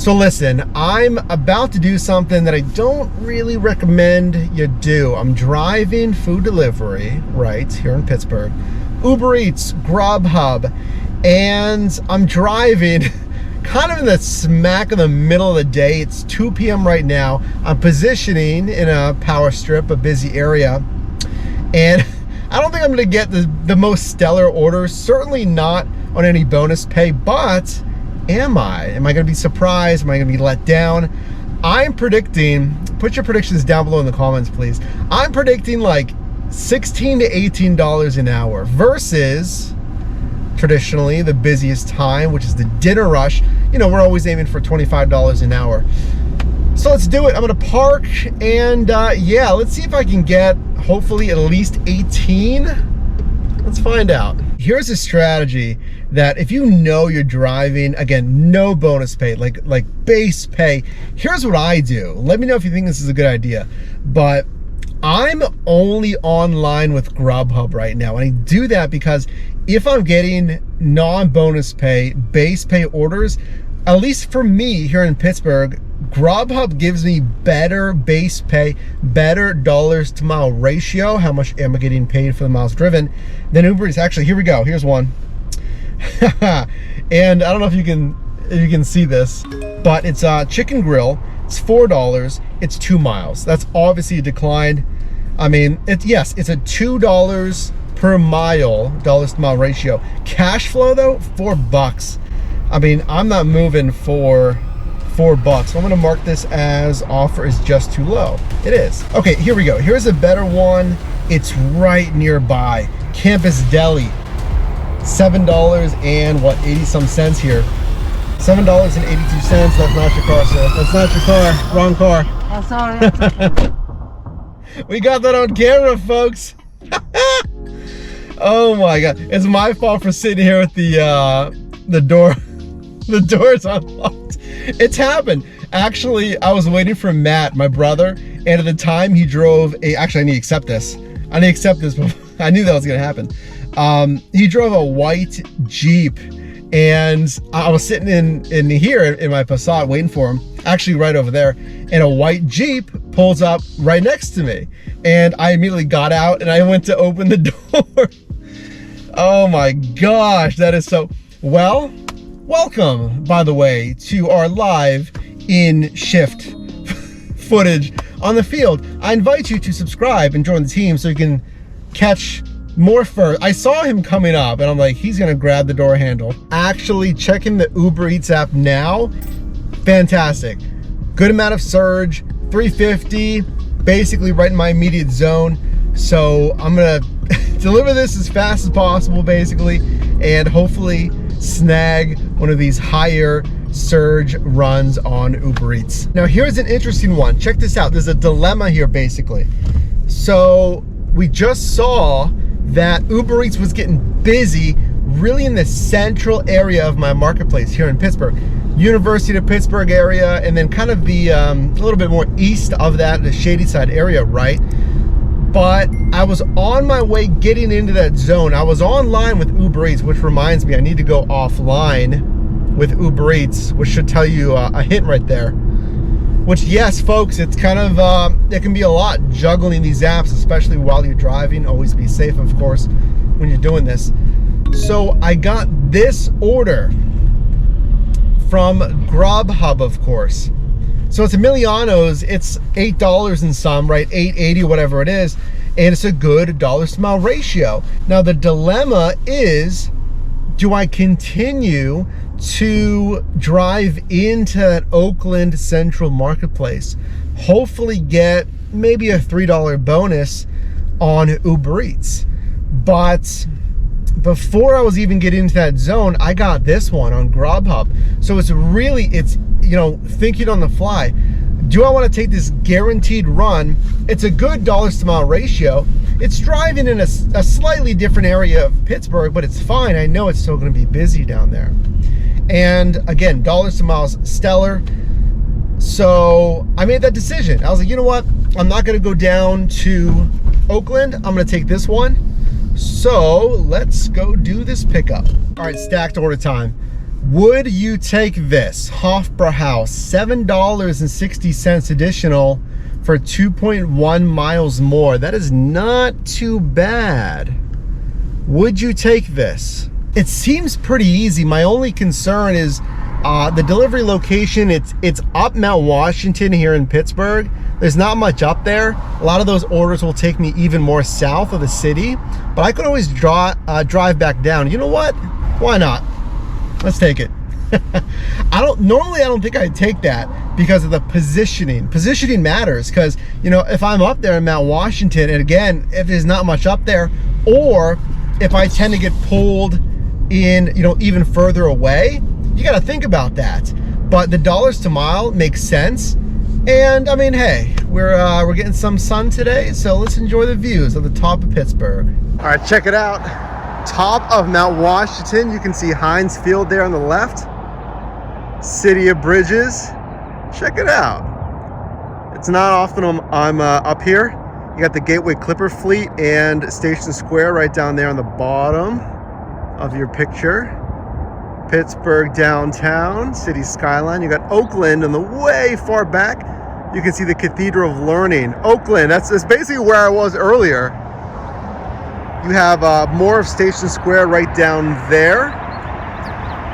So listen, I'm about to do something that I don't really recommend you do. I'm driving food delivery, right, here in Pittsburgh. Uber Eats, Grubhub, and I'm driving kind of in the smack in the middle of the day. It's 2 p.m. right now. I'm positioning in a power strip, a busy area, and I don't think I'm gonna get the most stellar order, certainly not on any bonus pay, but am I? Am I gonna be surprised? Am I gonna be let down? I'm predicting, put your predictions down below in the comments, please. I'm predicting like $16 to $18 an hour versus traditionally the busiest time, which is the dinner rush. You know, we're always aiming for $25 an hour. So let's do it. I'm gonna park and yeah, let's see if I can get hopefully at least 18. Let's find out. Here's a strategy that if you know you're driving, again, no bonus pay, like base pay, here's what I do. Let me know if you think this is a good idea. But I'm only online with Grubhub right now. And I do that because if I'm getting non-bonus pay, base pay orders, at least for me here in Pittsburgh, Grubhub gives me better base pay, better dollars to mile ratio, how much am I getting paid for the miles driven, than Uber Eats. Actually, here we go, here's one. And I don't know if you can see this, but it's a chicken grill, it's $4, it's 2 miles. That's obviously a decline. I mean, yes, it's a $2 per mile, dollars to mile ratio. Cash flow though, $4. I mean, I'm not moving for $4. So I'm gonna mark this as offer is just too low. It is. Okay, here we go. Here's a better one. It's right nearby. Campus Deli. $7 and what, 80 some cents here. $7.82. That's not your car, sir. That's not your car. Wrong car. Oh, sorry. That's okay. We got that on camera, folks. Oh my God. It's my fault for sitting here with the door. The door's unlocked. It's happened. Actually, I was waiting for Matt, my brother, and at the time he drove a, actually I need to accept this. I need to accept this before, I knew that was gonna happen. He drove a white Jeep and I was sitting in here in my Passat waiting for him, actually right over there, and a white Jeep pulls up right next to me. And I immediately got out and I went to open the door. Oh my gosh, that is so, well, welcome, by the way, to our live in shift footage on the field. I invite you to subscribe and join the team so you can catch more first. I saw him coming up and I'm like, he's gonna grab the door handle. Actually checking the Uber Eats app now, fantastic. Good amount of surge, 350, basically right in my immediate zone. So I'm gonna deliver this as fast as possible, basically, and hopefully snag one of these higher surge runs on Uber Eats. Now here's an interesting one. Check this out. There's a dilemma here, basically. So we just saw that Uber Eats was getting busy really in the central area of my marketplace here in Pittsburgh. University of Pittsburgh area, and then kind of the a little bit more east of that, the Shady Side area, right? But I was on my way getting into that zone. I was online with Uber Eats, which reminds me I need to go offline with Uber Eats, which should tell you a hint right there. Which, yes, folks, it's kind of, it can be a lot juggling these apps, especially while you're driving. Always be safe, of course, when you're doing this. So I got this order from Grubhub, of course. So it's Emiliano's, it's $8 and some, right? $8.80, whatever it is. And it's a good dollars to mile ratio. Now the dilemma is, do I continue to drive into that Oakland Central Marketplace, hopefully get maybe a $3 bonus on Uber Eats? But before I was even getting into that zone, I got this one on Grubhub. So it's really, it's, you know, thinking on the fly. Do I want to take this guaranteed run? It's a good dollars to mile ratio. It's driving in a slightly different area of Pittsburgh, but it's fine. I know it's still going to be busy down there. And again, dollars to miles, stellar. So I made that decision. I was like, you know what? I'm not going to go down to Oakland. I'm going to take this one. So let's go do this pickup. All right, stacked order time. Would you take this Hofbrauhaus $7.60 additional for 2.1 miles more? That is not too bad. Would you take this? It seems pretty easy. My only concern is the delivery location. It's up Mount Washington here in Pittsburgh. There's not much up there. A lot of those orders will take me even more south of the city, but I could always drive back down. You know what? Why not? Let's take it. Normally I don't think I'd take that because of the positioning. Positioning matters because, you know, if I'm up there in Mount Washington, and again, if there's not much up there, or if I tend to get pulled in, you know, even further away, you got to think about that. But the dollars to mile makes sense. And I mean, hey, we're getting some sun today, so let's enjoy the views of the top of Pittsburgh. All right, check it out. Top of Mount Washington. You can see Heinz Field there on the left. City of Bridges. Check it out. It's not often I'm up here. You got the Gateway Clipper Fleet and Station Square right down there on the bottom of your picture. Pittsburgh downtown, city skyline. You got Oakland on the way far back. You can see the Cathedral of Learning. Oakland, that's basically where I was earlier. You have more of Station Square right down there.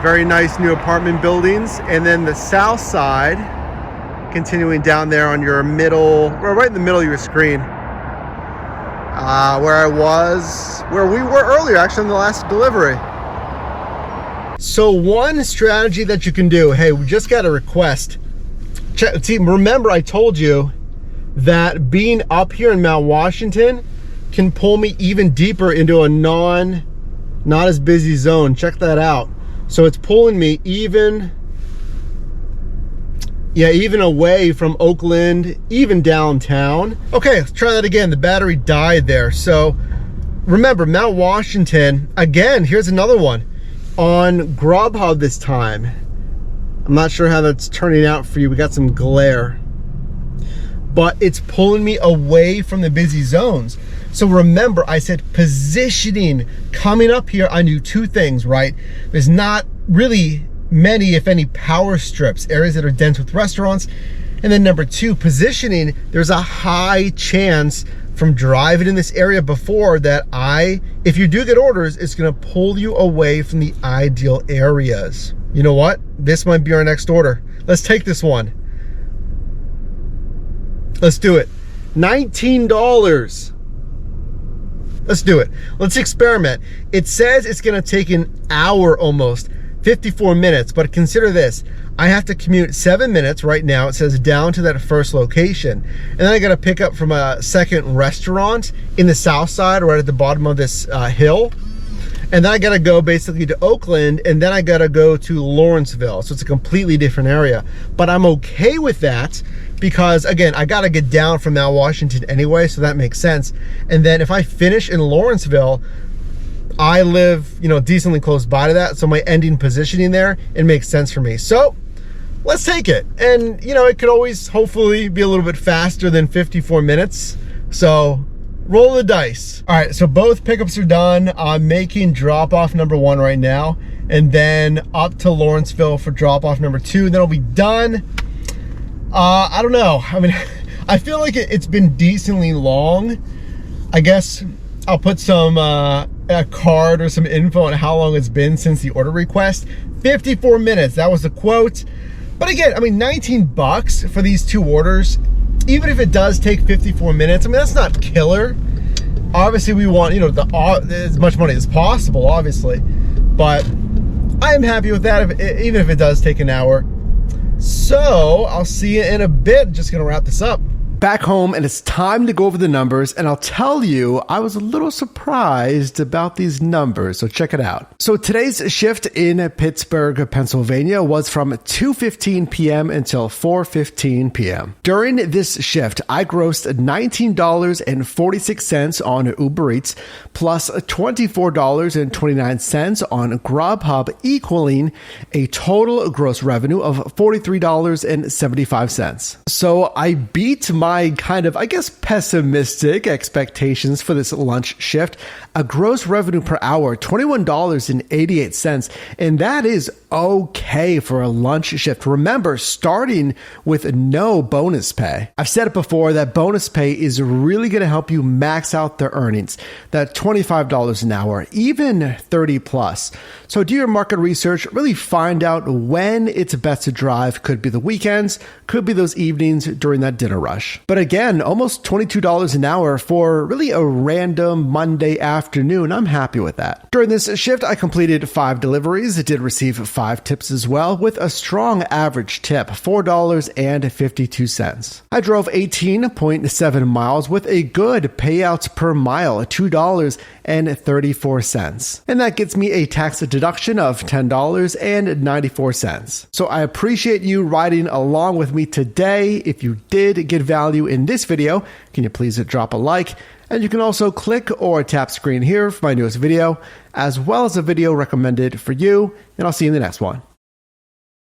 Very nice new apartment buildings. And then the south side, continuing down there on your middle, right in the middle of your screen. Where we were earlier, actually on the last delivery. So one strategy that you can do, hey, we just got a request. Remember I told you that being up here in Mount Washington can pull me even deeper into a not as busy zone. Check that out. So it's pulling me even away from Oakland, even downtown. Okay, let's try that again. The battery died there. So remember, Mount Washington, again, here's another one. On Grubhub this time. I'm not sure how that's turning out for you. We got some glare. But it's pulling me away from the busy zones. So remember, I said positioning. Coming up here, I knew two things, right? There's not really many, if any, power strips, areas that are dense with restaurants. And then number two, positioning. There's a high chance from driving in this area before that if you do get orders, it's gonna pull you away from the ideal areas. You know what? This might be our next order. Let's take this one. Let's do it. $19. Let's do it. Let's experiment. It says it's gonna take an hour almost, 54 minutes, but consider this. I have to commute 7 minutes right now. It says down to that first location. And then I gotta pick up from a second restaurant in the south side, right at the bottom of this hill. And then I gotta go basically to Oakland, and then I gotta go to Lawrenceville. So it's a completely different area. But I'm okay with that because, again, I gotta get down from Mount Washington anyway, so that makes sense. And then if I finish in Lawrenceville, I live, you know, decently close by to that, so my ending positioning there, it makes sense for me. So let's take it. And, you know, it could always hopefully be a little bit faster than 54 minutes. So roll the dice. All right, so both pickups are done. I'm making drop-off number 1 right now, and then up to Lawrenceville for drop-off number 2. Then I'll be done. I don't know. I mean, I feel like it's been decently long. I guess I'll put some a card or some info on how long it's been since the order request. 54 minutes, that was the quote. But again, I mean, $19 for these 2 orders, even if it does take 54 minutes, I mean, that's not killer. Obviously, we want, you know, as much money as possible, obviously. But I am happy with that, even if it does take an hour. So I'll see you in a bit. Just gonna wrap this up. Back home, and it's time to go over the numbers, and I'll tell you, I was a little surprised about these numbers, so check it out. So today's shift in Pittsburgh, Pennsylvania was from 2:15 p.m. until 4:15 p.m. During this shift, I grossed $19.46 on Uber Eats, plus $24.29 on Grubhub, equaling a total gross revenue of $43.75. So I beat my kind of, I guess, pessimistic expectations for this lunch shift a gross revenue per hour, $21.88. And that is okay for a lunch shift. Remember, starting with no bonus pay. I've said it before that bonus pay is really going to help you max out the earnings. That $25 an hour, even 30 plus. So do your market research, really find out when it's best to drive. Could be the weekends, could be those evenings during that dinner rush. But again, almost $22 an hour for really a random Monday afternoon. I'm happy with that. During this shift, I completed 5 deliveries. I did receive 5 tips as well, with a strong average tip, $4.52. I drove 18.7 miles with a good payouts per mile, $2.34. And that gets me a tax deduction of $10.94. So I appreciate you riding along with me today. If you did get value in this video, can you please drop a like? And you can also click or tap screen here for my newest video, as well as a video recommended for you. And I'll see you in the next one.